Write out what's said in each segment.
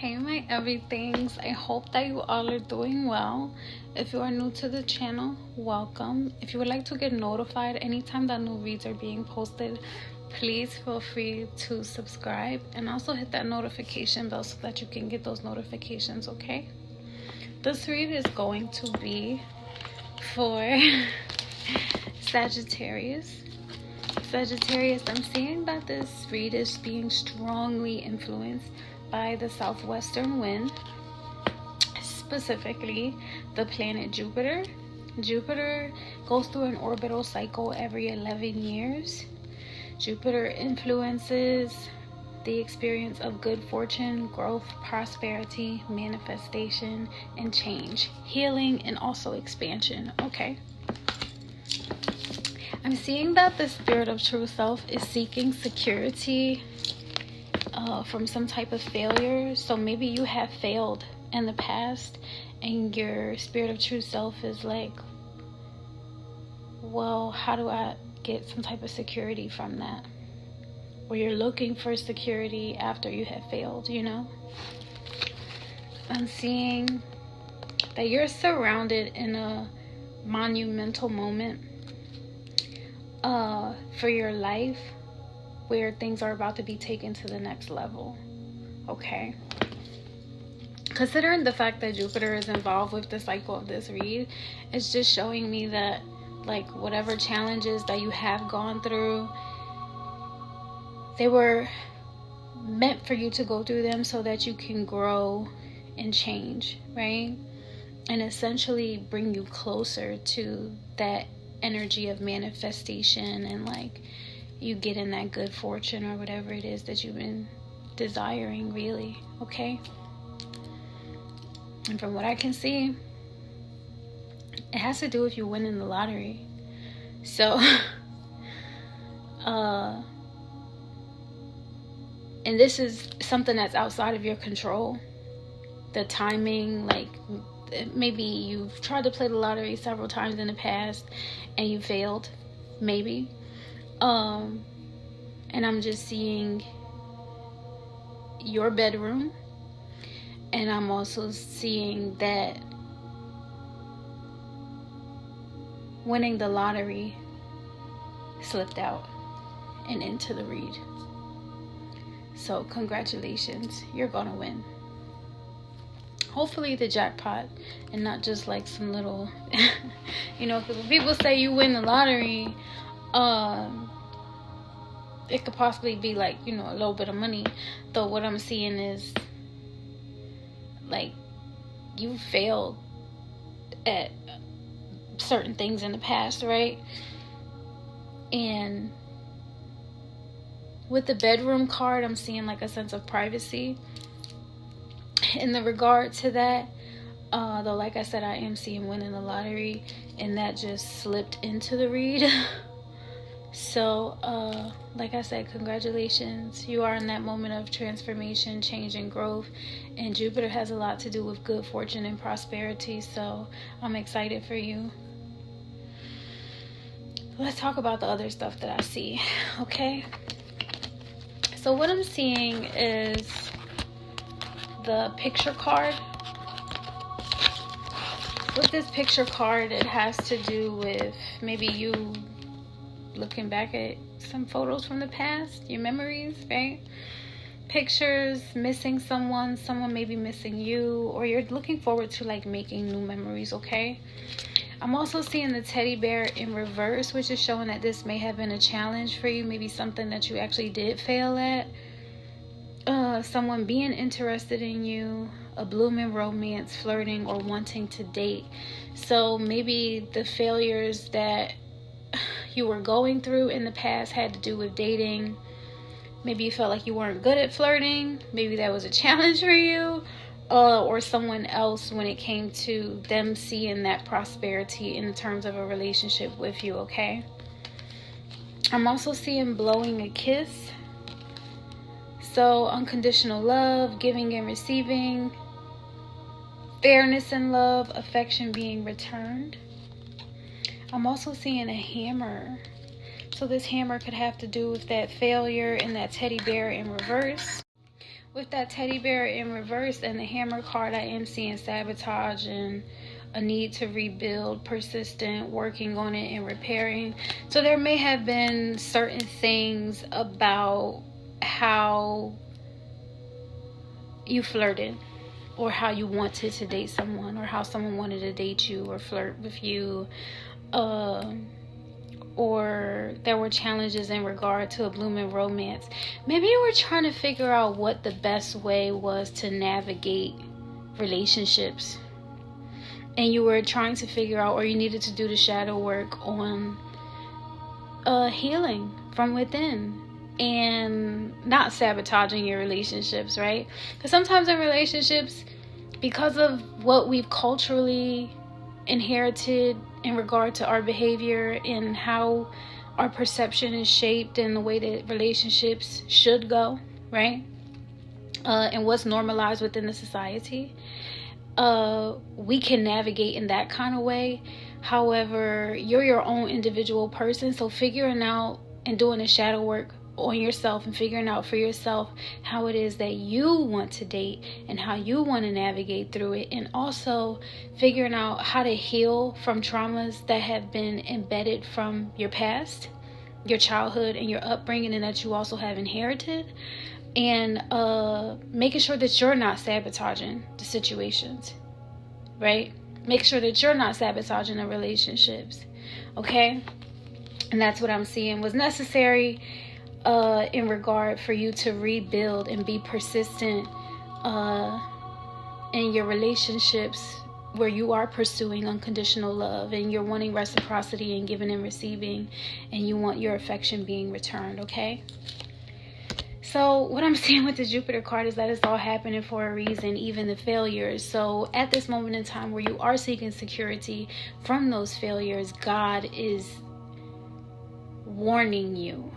Hey my everythings, I hope that you all are doing well. If you are new to the channel, welcome. If you would like to get notified anytime that new reads are being posted, please feel free to subscribe and also hit that notification bell so that you can get those notifications, okay? This read is going to be for Sagittarius. Sagittarius, I'm seeing that this read is being strongly influenced by the southwestern wind, specifically the planet Jupiter. Jupiter goes through an orbital cycle every 11 years. Jupiter influences the experience of good fortune, growth, prosperity, manifestation, and change, healing, and also expansion. Okay. I'm seeing that the spirit of true self is seeking security from some type of failure. So maybe you have failed in the past and your spirit of true self is like, well, how do I get some type of security from that? Or you're looking for security after you have failed, you know? I'm seeing that you're surrounded in a monumental moment for your life, where things are about to be taken to the next level. Okay, considering the fact that Jupiter is involved with the cycle of this read, it's just showing me that like whatever challenges that you have gone through, they were meant for you to go through them so that you can grow and change, right? And essentially bring you closer to that energy of manifestation, and like you get in that good fortune or whatever it is that you've been desiring, really. Okay, and from what I can see, it has to do with you winning the lottery. So and this is something that's outside of your control. The timing, like maybe you've tried to play the lottery several times in the past and you failed, maybe. And I'm just seeing your bedroom, and I'm also seeing that winning the lottery slipped out and into the read. So congratulations, you're gonna win. Hopefully the jackpot, and not just like some little you know, because when people say you win the lottery, it could possibly be like, you know, a little bit of money. Though what I'm seeing is like you failed at certain things in the past, right? And with the bedroom card, I'm seeing like a sense of privacy in the regard to that. Though like I said, I am seeing winning the lottery, and that just slipped into the read. So like I said, congratulations, you are in that moment of transformation, change, and growth, and Jupiter has a lot to do with good fortune and prosperity, so I'm excited for you. Let's talk about the other stuff that I see. Okay, so what I'm seeing is the picture card. With this picture card, it has to do with maybe you looking back at some photos from the past, your memories, right? Pictures, missing someone may be missing you, or you're looking forward to like making new memories. Okay, I'm also seeing the teddy bear in reverse, which is showing that this may have been a challenge for you, maybe something that you actually did fail at. Someone being interested in you, a blooming romance, flirting, or wanting to date. So maybe the failures that you were going through in the past had to do with dating. Maybe you felt like you weren't good at flirting. Maybe that was a challenge for you, or someone else when it came to them seeing that prosperity in terms of a relationship with you. Okay, I'm also seeing blowing a kiss. So unconditional love, giving and receiving, fairness in love, affection being returned. I'm also seeing a hammer. So this hammer could have to do with that failure and that teddy bear in reverse. With that teddy bear in reverse and the hammer card, I am seeing sabotage and a need to rebuild, persistent, working on it and repairing. So there may have been certain things about how you flirted, or how you wanted to date someone, or how someone wanted to date you or flirt with you, or there were challenges in regard to a blooming romance. Maybe you were trying to figure out what the best way was to navigate relationships, and you were trying to figure out, or you needed to do the shadow work on healing from within and not sabotaging your relationships, right? Because sometimes in relationships, because of what we've culturally inherited in regard to our behavior and how our perception is shaped and the way that relationships should go, right? And what's normalized within the society, we can navigate in that kind of way. However, you're your own individual person, so figuring out and doing the shadow work on yourself and figuring out for yourself how it is that you want to date and how you want to navigate through it, and also figuring out how to heal from traumas that have been embedded from your past, your childhood, and your upbringing, and that you also have inherited, and making sure that you're not sabotaging the situations, right? Make sure that you're not sabotaging the relationships, okay? And that's what I'm seeing was necessary in regard for you to rebuild and be persistent in your relationships where you are pursuing unconditional love and you're wanting reciprocity and giving and receiving, and you want your affection being returned, okay? So what I'm seeing with the Jupiter card is that it's all happening for a reason, even the failures. So at this moment in time where you are seeking security from those failures, God is warning you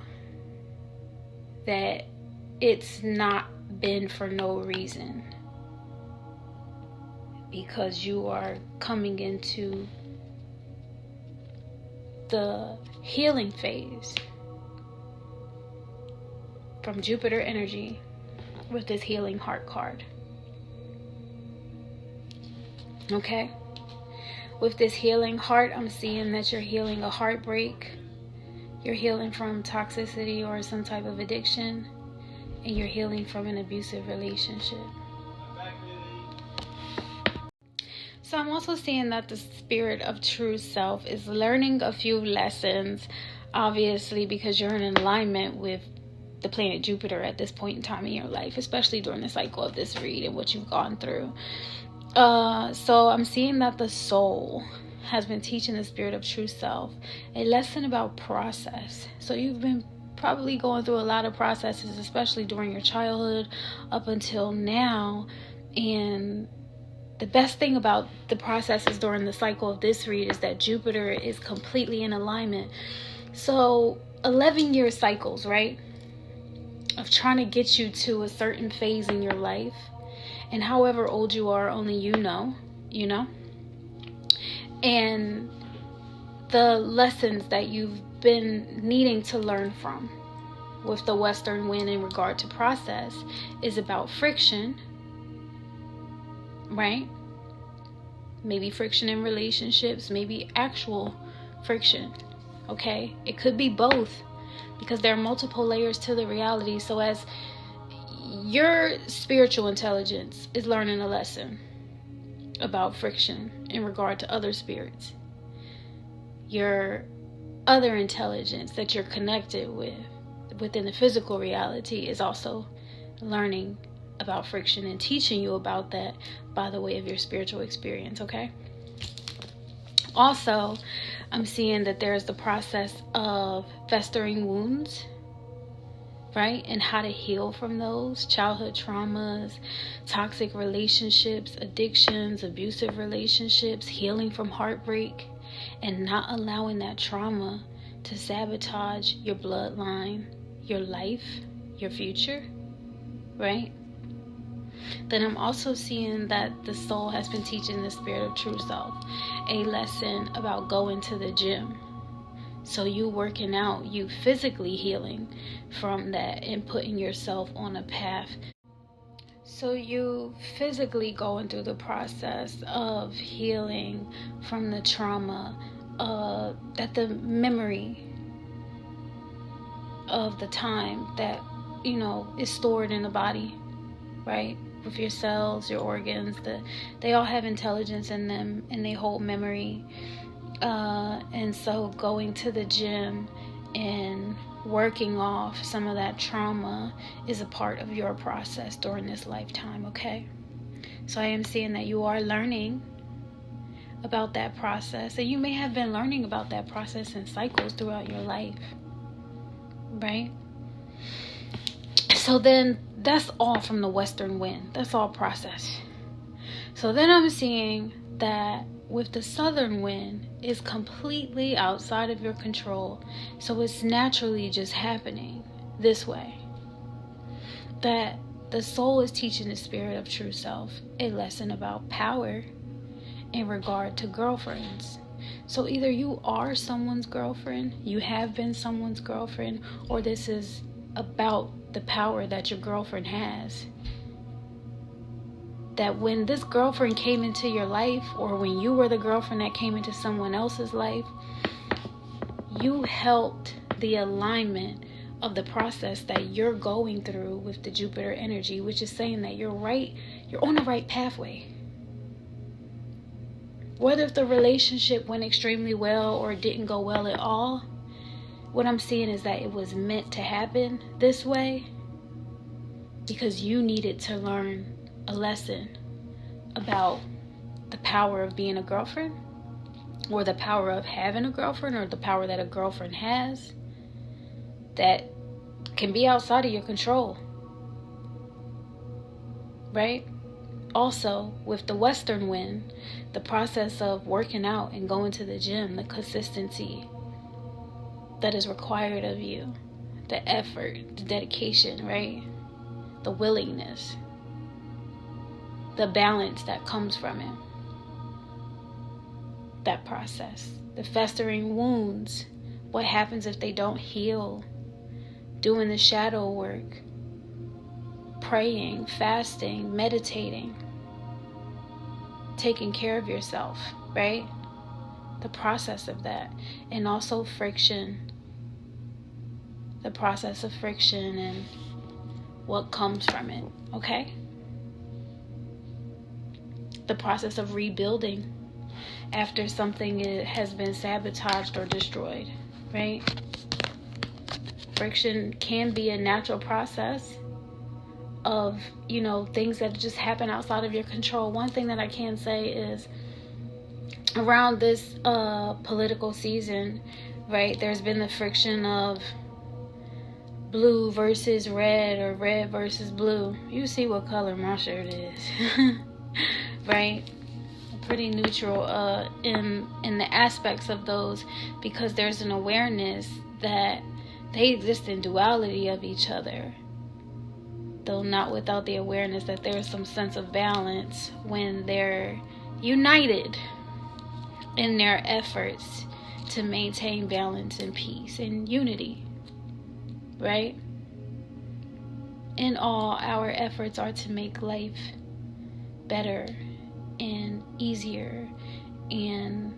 that it's not been for no reason, because you are coming into the healing phase from Jupiter energy with this healing heart card. Okay? With this healing heart, I'm seeing that you're healing a heartbreak. You're healing from toxicity or some type of addiction, and you're healing from an abusive relationship. So I'm also seeing that the spirit of true self is learning a few lessons, obviously, because you're in alignment with the planet Jupiter at this point in time in your life, especially during the cycle of this read and what you've gone through. So I'm seeing that the soul has been teaching the spirit of true self a lesson about process. So you've been probably going through a lot of processes, especially during your childhood up until now. And the best thing about the processes during the cycle of this read is that Jupiter is completely in alignment. So 11-year cycles, right? Of trying to get you to a certain phase in your life. And however old you are, only you know. And the lessons that you've been needing to learn from with the Western wind in regard to process is about friction, right? Maybe friction in relationships, maybe actual friction, okay? It could be both, because there are multiple layers to the reality. So as your spiritual intelligence is learning a lesson about friction in regard to other spirits, your other intelligence that you're connected with within the physical reality is also learning about friction and teaching you about that by the way of your spiritual experience, okay? Also, I'm seeing that there's the process of festering wounds, right? And how to heal from those childhood traumas, toxic relationships, addictions, abusive relationships, healing from heartbreak, and not allowing that trauma to sabotage your bloodline, your life, your future, right? Then I'm also seeing that the soul has been teaching the spirit of true self a lesson about going to the gym. So you working out, you physically healing from that and putting yourself on a path So you physically going through the process of healing from the trauma, that the memory of the time that, is stored in the body, right? With your cells, your organs, they all have intelligence in them, and they hold memory. And so going to the gym and working off some of that trauma is a part of your process during this lifetime, okay? So I am seeing that you are learning about that process, and you may have been learning about that process in cycles throughout your life, right? So then that's all from the western wind. That's all process. So then I'm seeing that with the southern wind is completely outside of your control. So it's naturally just happening this way. That the soul is teaching the spirit of true self a lesson about power in regard to girlfriends. So either you are someone's girlfriend, you have been someone's girlfriend, or this is about the power that your girlfriend has. That when this girlfriend came into your life, or when you were the girlfriend that came into someone else's life, you helped the alignment of the process that you're going through with the Jupiter energy, which is saying that you're on the right pathway. Whether if the relationship went extremely well or didn't go well at all, what I'm seeing is that it was meant to happen this way because you needed to learn a lesson about the power of being a girlfriend, or the power of having a girlfriend, or the power that a girlfriend has that can be outside of your control, right? Also, with the western wind, the process of working out and going to the gym, the consistency that is required of you, the effort, the dedication, right? The willingness, the balance that comes from it. That process, the festering wounds, what happens if they don't heal, doing the shadow work, praying, fasting, meditating, taking care of yourself, right? The process of that. And also friction, the process of friction and what comes from it, okay? The process of rebuilding after something has been sabotaged or destroyed, right? Friction can be a natural process of, things that just happen outside of your control. One thing that I can say is around this political season, right, there's been the friction of blue versus red, or red versus blue. You see what color my shirt is. Right? Pretty neutral in the aspects of those, because there's an awareness that they exist in duality of each other, though not without the awareness that there's some sense of balance when they're united in their efforts to maintain balance and peace and unity, right? In all, our efforts are to make life better and easier and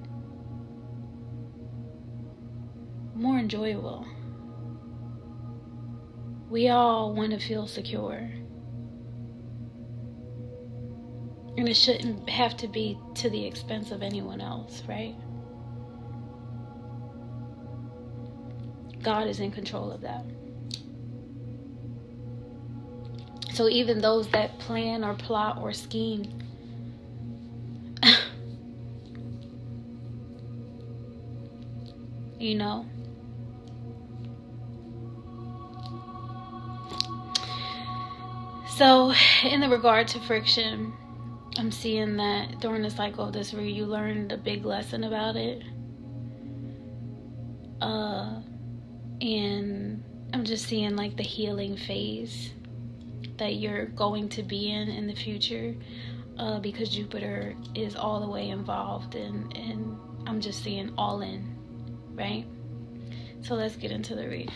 more enjoyable. We all want to feel secure, and it shouldn't have to be to the expense of anyone else, right? God is in control of that. So even those that plan or plot or scheme So in the regard to friction, I'm seeing that during the cycle of this read, you learned a big lesson about it. And I'm just seeing like the healing phase that you're going to be in the future, because Jupiter is all the way involved, and I'm just seeing all in, right? So let's get into the read.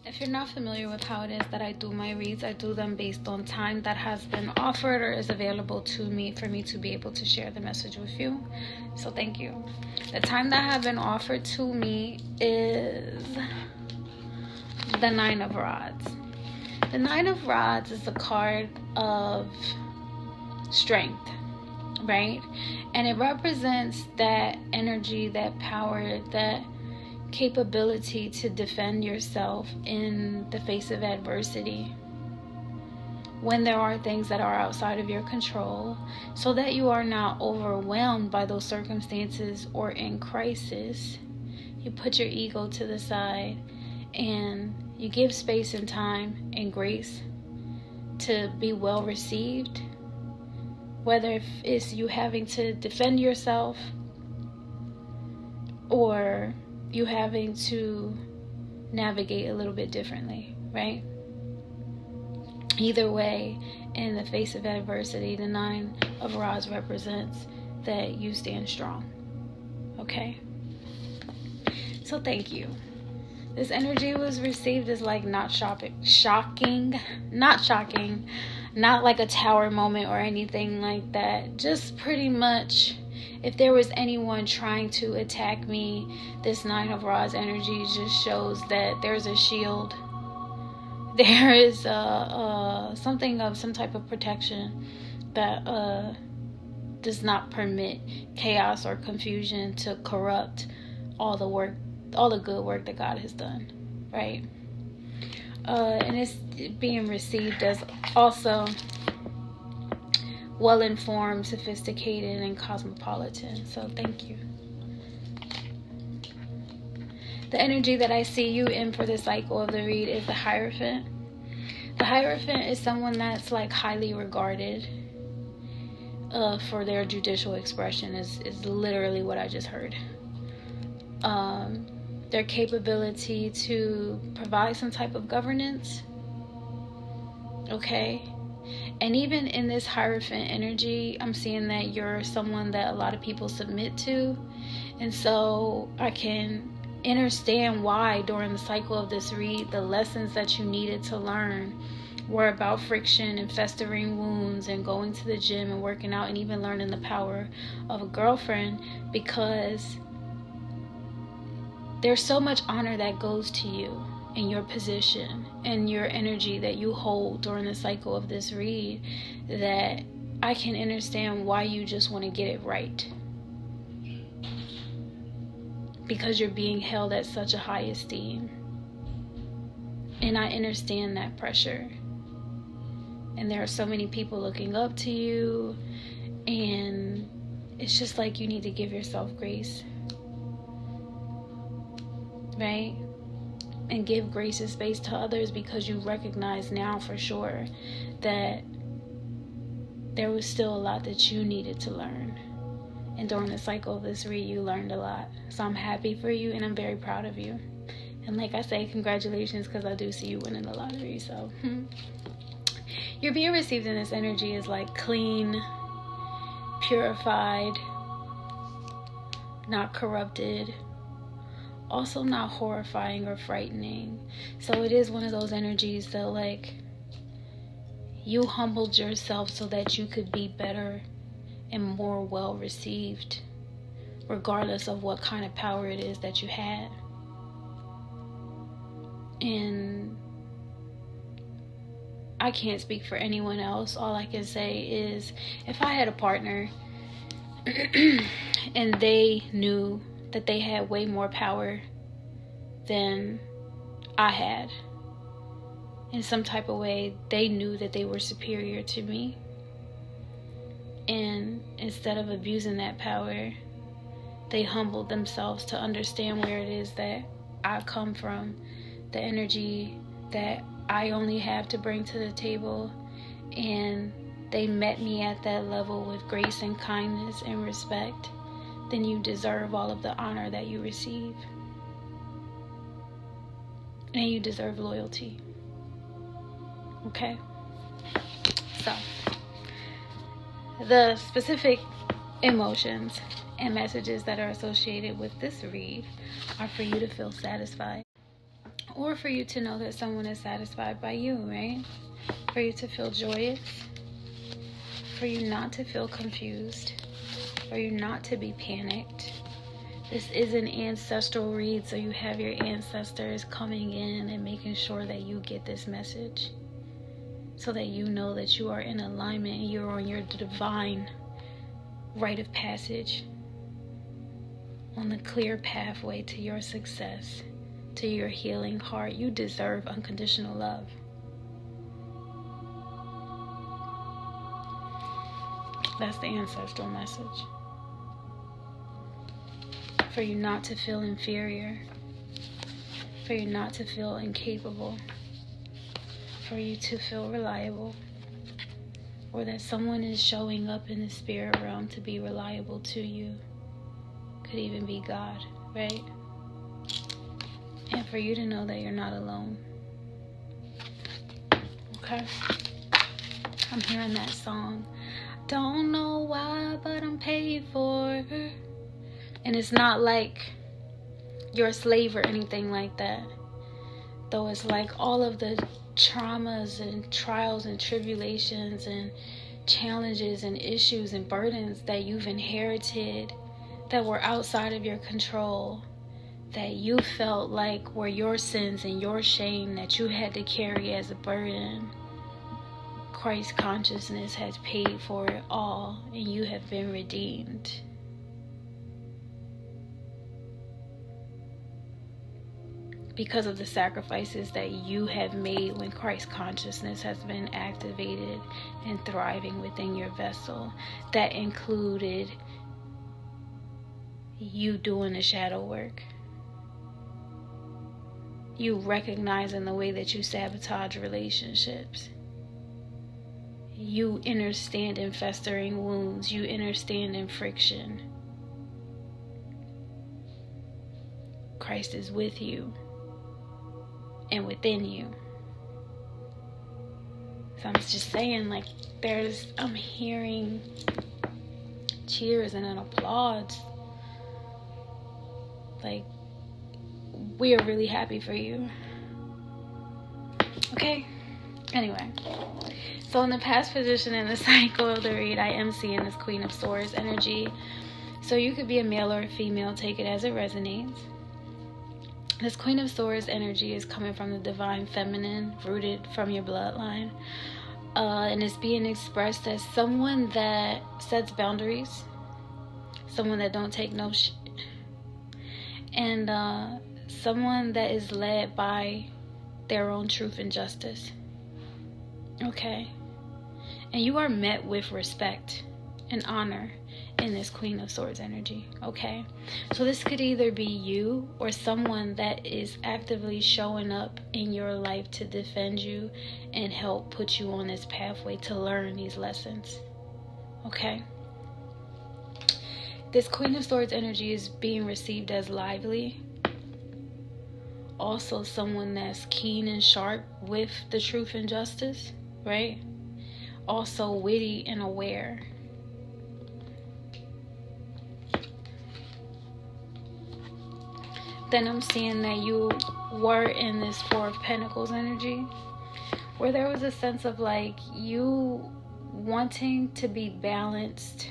If you're not familiar with how it is that I do my reads, I do them based on time that has been offered or is available to me for me to be able to share the message with you. So thank you. The time that have been offered to me is the Nine of Rods. The Nine of Rods is a card of strength, right? And it represents that energy, that power, that capability to defend yourself in the face of adversity when there are things that are outside of your control, so that you are not overwhelmed by those circumstances or in crisis. You put your ego to the side and you give space and time and grace to be well received, whether it's you having to defend yourself or you having to navigate a little bit differently, right? Either way, in the face of adversity, the Nine of Rods represents that you stand strong, okay? So thank you. This energy was received as like not shocking, not like a tower moment or anything like that. Just pretty much, if there was anyone trying to attack me, this Nine of Rods energy just shows that there's a shield. There is something of some type of protection that does not permit chaos or confusion to corrupt all the good work that God has done, right? And it's being received as also well-informed, sophisticated, and cosmopolitan. So thank you. The energy that I see you in for the cycle of the read is the Hierophant. The Hierophant is someone that's like highly regarded for their judicial expression is literally what I just heard. Their capability to provide some type of governance, okay? And even in this Hierophant energy, I'm seeing that you're someone that a lot of people submit to. And so I can understand why during the cycle of this read, the lessons that you needed to learn were about friction and festering wounds and going to the gym and working out and even learning the power of a girlfriend, because there's so much honor that goes to you in your position and your energy that you hold during the cycle of this read, that I can understand why you just want to get it right, because you're being held at such a high esteem. And I understand that pressure. And there are so many people looking up to you, and it's just like you need to give yourself grace, right? And give grace and space to others, because you recognize now for sure that there was still a lot that you needed to learn. And during the cycle of this read, you learned a lot. So I'm happy for you, and I'm very proud of you. And like I say, congratulations, because I do see you winning the lottery. So you're being received in this energy is like clean, purified, not corrupted, also not horrifying or frightening. So it is one of those energies that like you humbled yourself so that you could be better and more well received, regardless of what kind of power it is that you had. And I can't speak for anyone else. All I can say is, if I had a partner and they knew that they had way more power than I had, in some type of way, they knew that they were superior to me, and instead of abusing that power, they humbled themselves to understand where it is that I come from, the energy that I only have to bring to the table, and they met me at that level with grace and kindness and respect, then you deserve all of the honor that you receive. And you deserve loyalty. Okay? So, the specific emotions and messages that are associated with this read are for you to feel satisfied. or for you to know that someone is satisfied by you, right? For you to feel joyous, for you not to feel confused, for you not to be panicked. This is an ancestral read, so you have your ancestors coming in and making sure that you get this message, so that you know that you are in alignment and you're on your divine rite of passage, on the clear pathway to your success, to your healing heart. You deserve unconditional love. That's the ancestral message. For you not to feel inferior, for you not to feel incapable, for you to feel reliable, or that someone is showing up in the spirit realm to be reliable to you. Could even be God, right? And for you to know that you're not alone. Okay? I'm hearing that song. Don't know why, but I'm paid for. And it's not like you're a slave or anything like that. Though it's like all of the traumas and trials and tribulations and challenges and issues and burdens that you've inherited that were outside of your control, that you felt like were your sins and your shame that you had to carry as a burden. Christ consciousness has paid for it all, and you have been redeemed. Because of the sacrifices that you have made when Christ consciousness has been activated and thriving within your vessel. That included you doing the shadow work. You recognizing the way that you sabotage relationships. You understand in festering wounds. You understand in friction. Christ is with you and within you. So I'm just saying, like, I'm hearing cheers and an applause. Like, we are really happy for you. Okay? Anyway. So in the past position in the cycle of the read, I am seeing this Queen of Swords energy. So you could be a male or a female. Take it as it resonates. This Queen of Swords energy is coming from the divine feminine, rooted from your bloodline. And it's being expressed as someone that sets boundaries. Someone that don't take no shit. And someone that is led by their own truth and justice. Okay? And you are met with respect and honor in this Queen of Swords energy. Okay? So this could either be you or someone that is actively showing up in your life to defend you and help put you on this pathway to learn these lessons. Okay? This Queen of Swords energy is being received as lively. Also someone that's keen and sharp with the truth and justice, right? Also witty and aware. Then I'm seeing that you were in this Four of Pentacles energy, where there was a sense of like you wanting to be balanced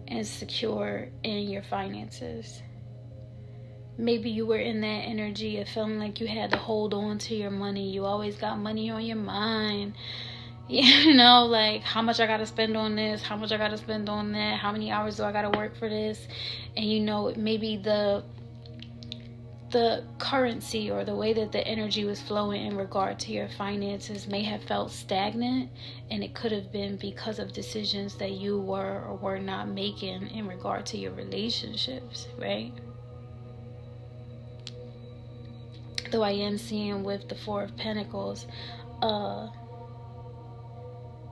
and secure in your finances. Maybe you were in that energy of feeling like you had to hold on to your money. You always got money on your mind. You know, like, how much I got to spend on this? How much I got to spend on that? How many hours do I got to work for this? And, you know, maybe the currency or the way that the energy was flowing in regard to your finances may have felt stagnant, and it could have been because of decisions that you were or were not making in regard to your relationships, right? Though I am seeing with the Four of Pentacles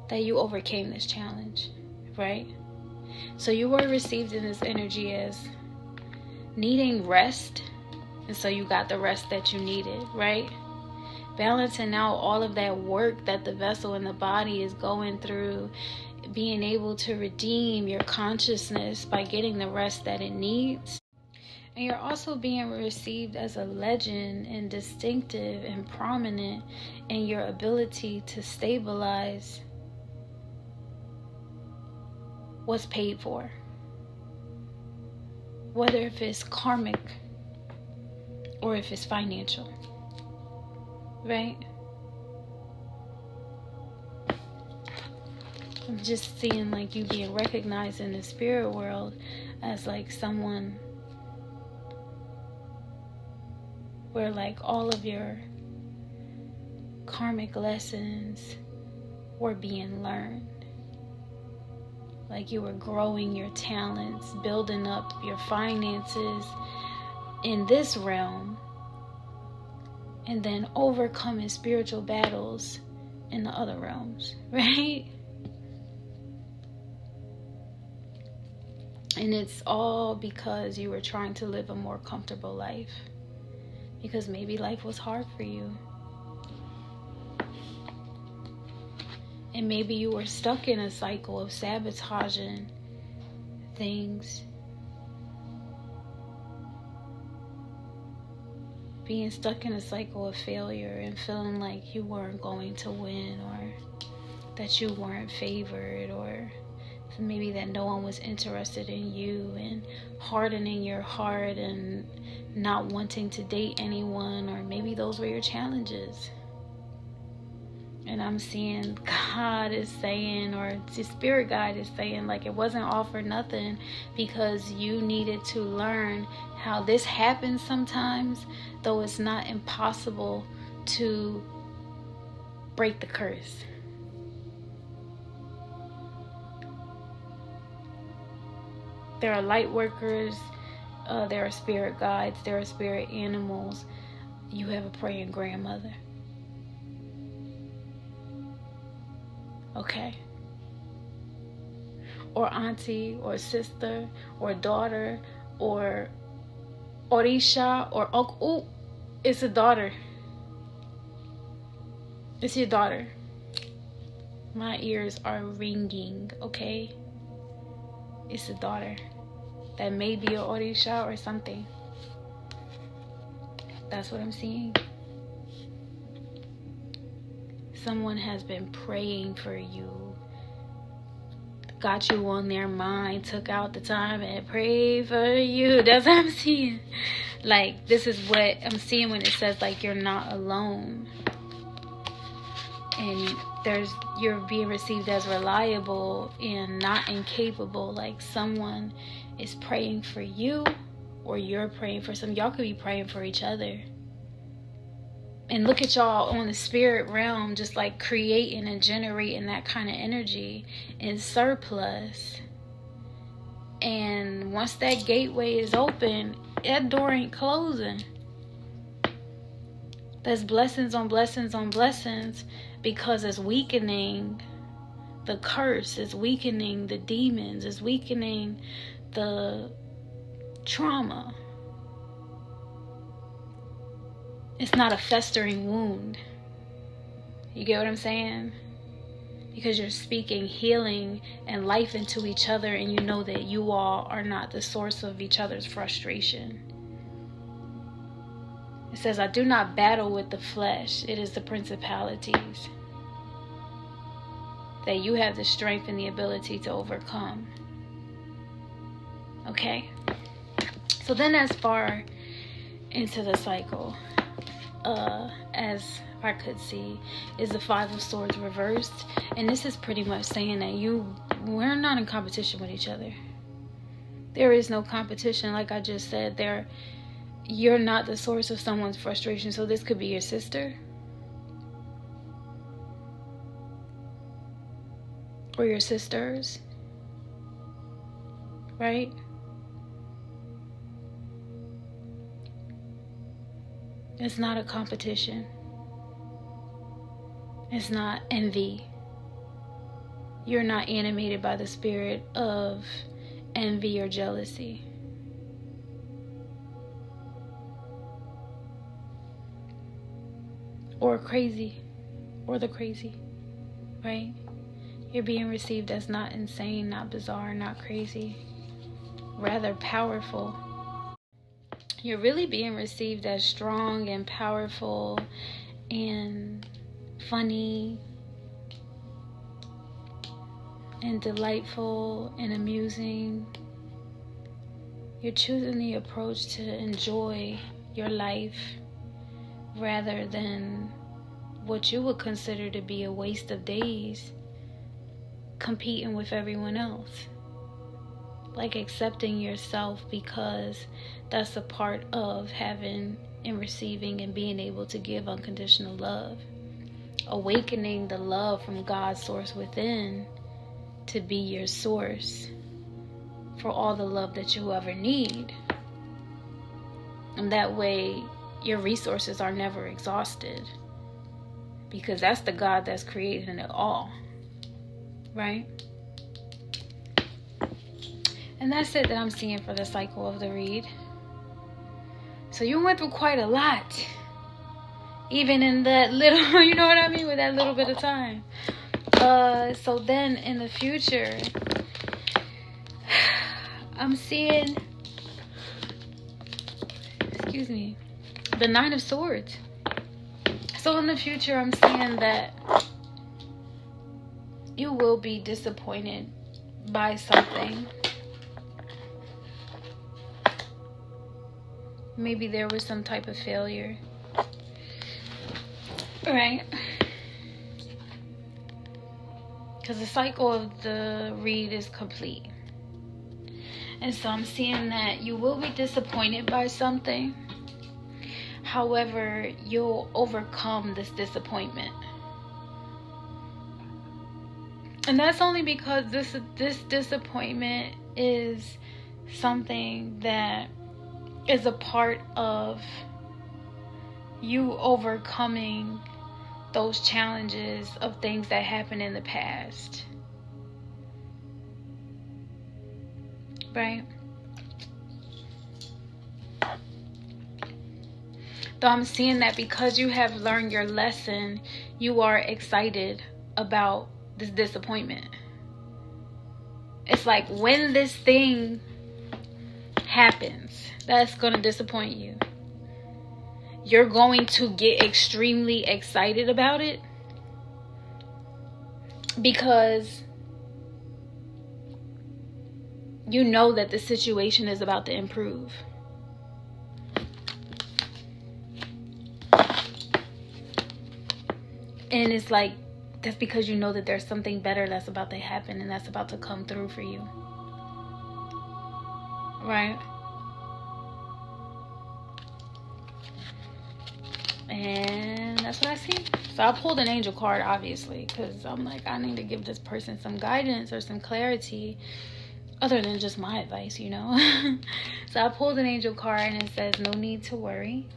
that you overcame this challenge, right? So you were received in this energy as needing rest. And so you got the rest that you needed, right? Balancing out all of that work that the vessel and the body is going through, being able to redeem your consciousness by getting the rest that it needs. And you're also being received as a legend and distinctive and prominent in your ability to stabilize what's paid for. Whether if it's karmic or if it's financial. Right? I'm just seeing like you being recognized in the spirit world as like someone where like all of your karmic lessons were being learned. Like you were growing your talents, building up your finances in this realm, and then overcoming spiritual battles in the other realms, right? And it's all because you were trying to live a more comfortable life. Because maybe life was hard for you. And maybe you were stuck in a cycle of sabotaging things. Being stuck in a cycle of failure and feeling like you weren't going to win, or that you weren't favored, or maybe that no one was interested in you, and hardening your heart and not wanting to date anyone, or maybe those were your challenges. And I'm seeing God is saying, or the spirit guide is saying, like it wasn't all for nothing, because you needed to learn how this happens sometimes, though it's not impossible to break the curse. There are light workers, there are spirit guides, there are spirit animals. You have a praying grandmother. Okay? Or auntie, or sister, or daughter, or orisha, or uncle. Ooh, it's a daughter. It's your daughter. My ears are ringing, okay? It's a daughter. That may be an orisha or something. That's what I'm seeing. Someone has been praying for you, got you on their mind, took out the time and prayed for you. That's what I'm seeing. Like, this is what I'm seeing when it says, like, you're not alone. And you're being received as reliable and not incapable. Like, someone is praying for you, or you're praying for some. Y'all could be praying for each other. And look at y'all on the spirit realm, just like creating and generating that kind of energy in surplus. And once that gateway is open, that door ain't closing. There's blessings on blessings on blessings, because it's weakening the curse, it's weakening the demons, it's weakening the trauma. It's not a festering wound. You get what I'm saying? Because you're speaking healing and life into each other, and you know that you all are not the source of each other's frustration. It says, I do not battle with the flesh. It is the principalities that you have the strength and the ability to overcome. Okay? So then as far into the cycle, as I could see, is the Five of Swords reversed. And this is pretty much saying that we're not in competition with each other. There is no competition. Like I just said, you're not the source of someone's frustration. So this could be your sister, or your sisters, right? It's not a competition. It's not envy. You're not animated by the spirit of envy or jealousy. Or crazy. Or the crazy. Right? You're being received as not insane, not bizarre, not crazy. Rather powerful. you're really being received as strong and powerful and funny and delightful and amusing. You're choosing the approach to enjoy your life rather than what you would consider to be a waste of days competing with everyone else. Like accepting yourself, because that's a part of having and receiving and being able to give unconditional love. Awakening the love from God's source within to be your source for all the love that you ever need. And that way your resources are never exhausted, because that's the God that's creating it all, right? And that's it that I'm seeing for the cycle of the read. So you went through quite a lot, even in that little, you know what I mean, with that little bit of time. So then in the future, I'm seeing, the Nine of Swords. So in the future, I'm seeing that you will be disappointed by something. Maybe there was some type of failure, right? Because the cycle of the read is complete. And so I'm seeing that you will be disappointed by something. However, you'll overcome this disappointment. And that's only because this disappointment is something that is a part of you overcoming those challenges of things that happened in the past. Right? Though I'm seeing that because you have learned your lesson, you are excited about this disappointment. It's like when this thing happens that's going to disappoint you, you're going to get extremely excited about it, because you know that the situation is about to improve. And it's like, that's because you know that there's something better that's about to happen and that's about to come through for you. Right? And that's what I see. So I pulled an angel card, obviously, because I'm like, I need to give this person some guidance or some clarity other than just my advice, you know. So I pulled an angel card and it says no need to worry,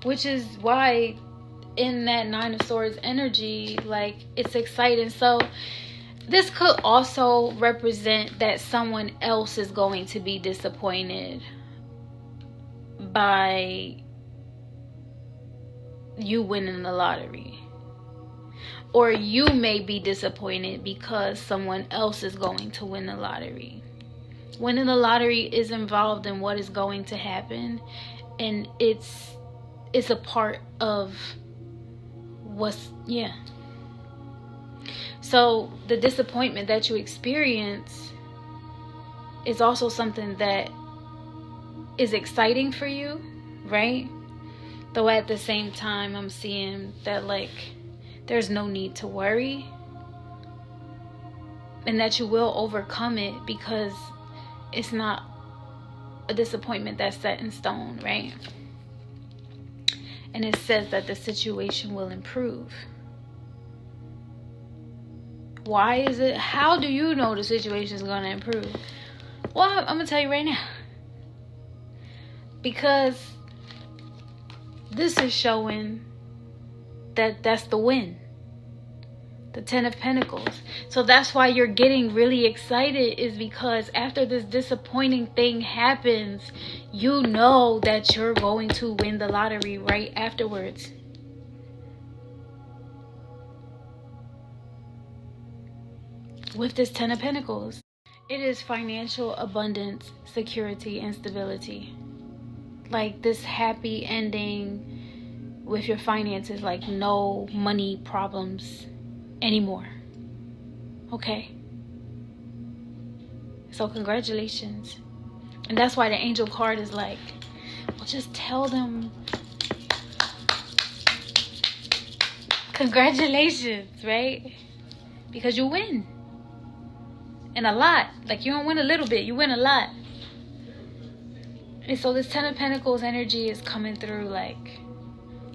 which is why in that Nine of Swords energy, like, it's exciting. So this could also represent that someone else is going to be disappointed by you winning the lottery, or you may be disappointed because someone else is going to win the lottery. Winning the lottery is involved in what is going to happen, and it's a part of what's, yeah. So the disappointment that you experience is also something that is exciting for you, right? Though at the same time, I'm seeing that, like, there's no need to worry, and that you will overcome it, because it's not a disappointment that's set in stone, right? And it says that the situation will improve. Why is it? How do you know the situation is going to improve? Well, I'm going to tell you right now. Because this is showing that that's the win. The Ten of Pentacles. So that's why you're getting really excited, is because after this disappointing thing happens, you know that you're going to win the lottery right afterwards. With this Ten of Pentacles. It is financial abundance, security, and stability. Like this happy ending with your finances, like no money problems anymore. Okay? So congratulations. And that's why the angel card is like, well, just tell them congratulations, right? Because you win. And a lot. Like you don't win a little bit, you win a lot. And so this 10 of Pentacles energy is coming through like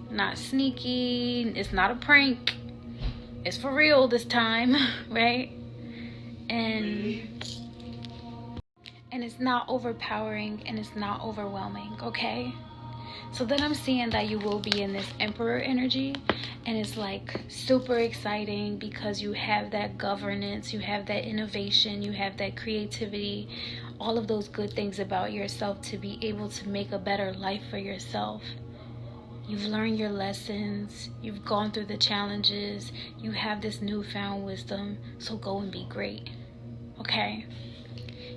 not sneaky. It's not a prank. It's for real this time, right? And it's not overpowering and it's not overwhelming, okay? So then I'm seeing that you will be in this Emperor energy, and it's like super exciting because you have that governance, you have that innovation, you have that creativity, all of those good things about yourself to be able to make a better life for yourself. You've learned your lessons, you've gone through the challenges, you have this newfound wisdom, so go and be great, okay?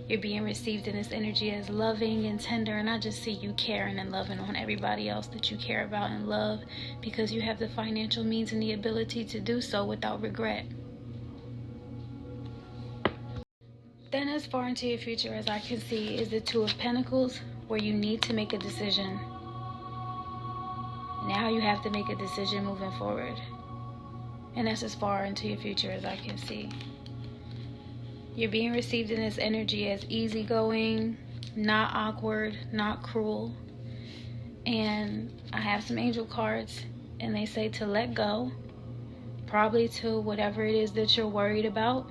You're being received in this energy as loving and tender, and I just see you caring and loving on everybody else that you care about and love because you have the financial means and the ability to do so without regret. Then as far into your future as I can see is the Two of Pentacles, where you need to make a decision. Now you have to make a decision moving forward. And that's as far into your future as I can see. You're being received in this energy as easygoing, not awkward, not cruel. And I have some angel cards, and they say to let go, probably to whatever it is that you're worried about,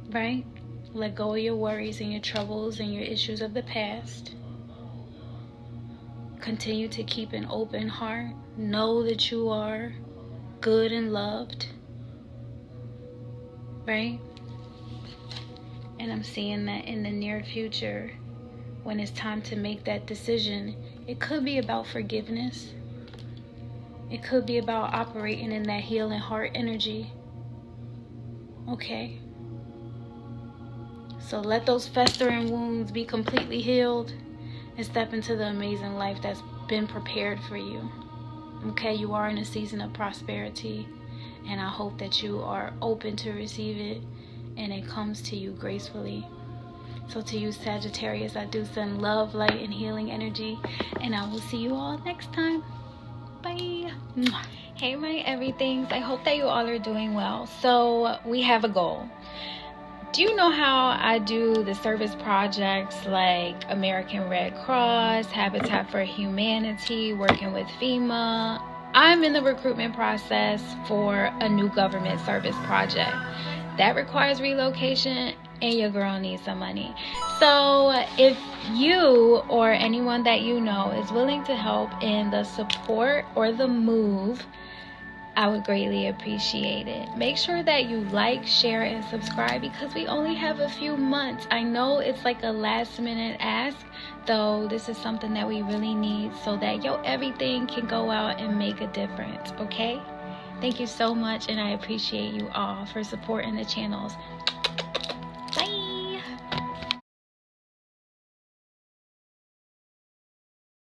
right? Let go of your worries and your troubles and your issues of the past. Continue to keep an open heart. Know that you are good and loved. Right? And I'm seeing that in the near future, when it's time to make that decision, it could be about forgiveness. It could be about operating in that healing heart energy. Okay? So let those festering wounds be completely healed and step into the amazing life that's been prepared for you. Okay? You are in a season of prosperity. And I hope that you are open to receive it and it comes to you gracefully. So to you, Sagittarius, I do send love, light, and healing energy. And I will see you all next time. Bye. Hey, my everythings. I hope that you all are doing well. So we have a goal. Do you know how I do the service projects like American Red Cross, Habitat for Humanity, working with FEMA? I'm in the recruitment process for a new government service project. That requires relocation, and your girl needs some money. So if you or anyone that you know is willing to help in the support or the move, I would greatly appreciate it. Make sure that you like, share, and subscribe because we only have a few months. I know it's like a last minute ask, though this is something that we really need so that everything can go out and make a difference, okay? Thank you so much, and I appreciate you all for supporting the channels.